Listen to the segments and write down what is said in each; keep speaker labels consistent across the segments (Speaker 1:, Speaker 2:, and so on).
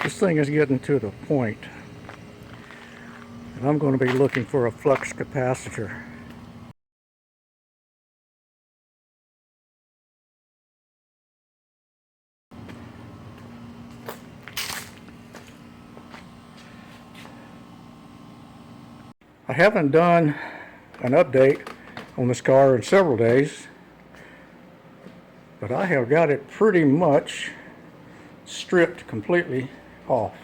Speaker 1: This thing is getting to the point, and I'm going to be looking for a flux capacitor. I haven't done an update on this car in several days, but I have got it pretty much stripped completely off.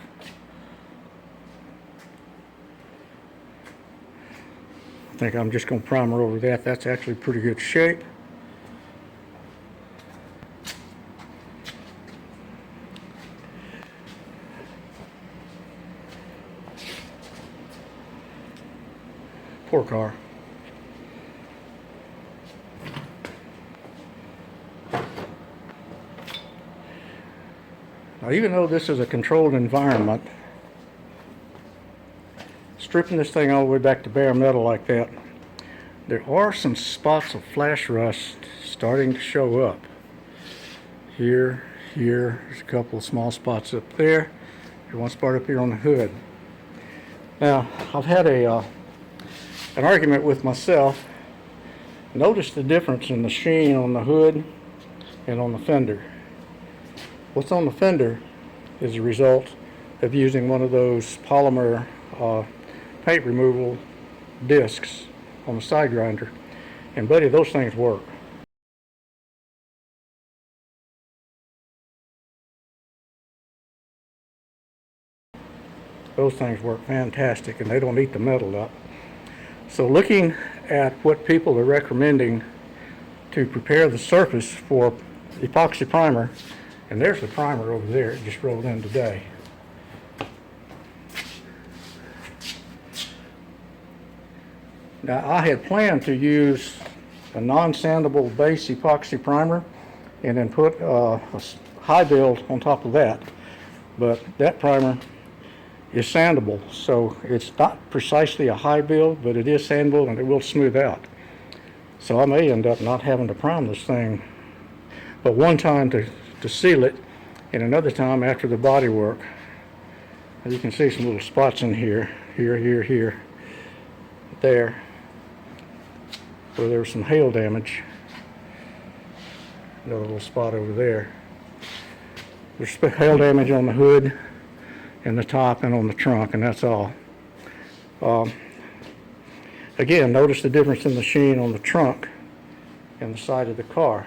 Speaker 1: I think I'm just going to primer over that. That's actually pretty good shape. Poor car. Now, even though this is a controlled environment, stripping this thing all the way back to bare metal like that, there are some spots of flash rust starting to show up. Here, there's a couple of small spots up there. There's one spot up here on the hood. Now, I've had an argument with myself. Notice the difference in the sheen on the hood and on the fender. What's on the fender is a result of using one of those polymer paint removal discs on the side grinder. And buddy, those things work. Those things work fantastic, and they don't eat the metal up. So looking at what people are recommending to prepare the surface for epoxy primer, and there's the primer over there, it just rolled in today. Now, I had planned to use a non-sandable base epoxy primer and then put a high build on top of that, but that primer is sandable, so it's not precisely a high build, but it is sandable and it will smooth out. So I may end up not having to prime this thing but one time to seal it, and another time after the body work. As you can see, some little spots in here, here, there, where there was some hail damage. Another little spot over there. There's hail damage on the hood and the top and on the trunk, and that's all. Again, notice the difference in the sheen on the trunk and the side of the car.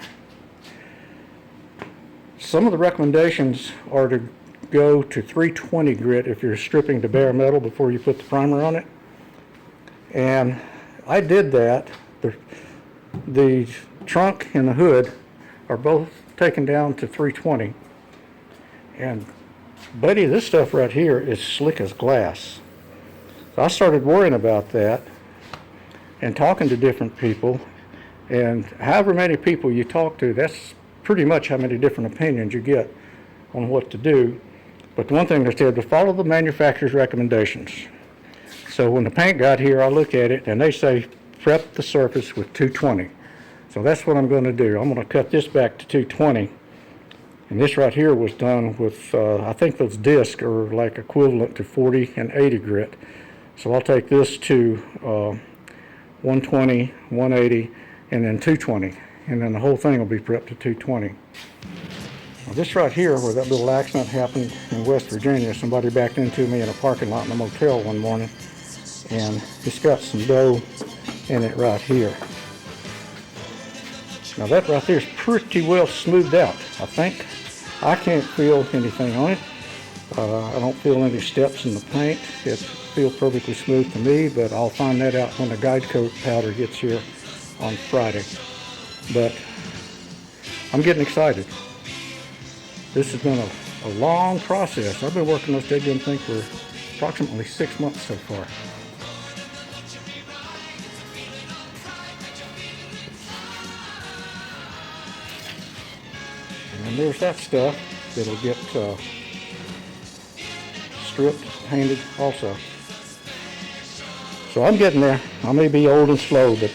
Speaker 1: Some of the recommendations are to go to 320 grit if you're stripping to bare metal before you put the primer on it. And I did that. The trunk and the hood are both taken down to 320. And buddy, this stuff right here is slick as glass. So I started worrying about that and talking to different people, and however many people you talk to, that's pretty much how many different opinions you get on what to do. But the one thing they said, to follow the manufacturer's recommendations. So when the paint got here, I look at it and they say prep the surface with 220. So that's what I'm going to do. I'm going to cut this back to 220. And this right here was done with, I think those discs are like equivalent to 40 and 80 grit. So I'll take this to 120, 180, and then 220. And then the whole thing will be prepped to 220. Now this right here, where that little accident happened in West Virginia, somebody backed into me in a parking lot in a motel one morning, and it's got some dough in it right here. Now that right there is pretty well smoothed out, I think. I can't feel anything on it. I don't feel any steps in the paint. It feels perfectly smooth to me, but I'll find that out when the guide coat powder gets here on Friday. But I'm getting excited. This has been a long process. I've been working on this dead thing for approximately 6 months so far. And there's that stuff that'll get stripped, painted also. So I'm getting there. I may be old and slow, but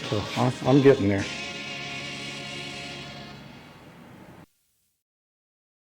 Speaker 1: I'm getting there.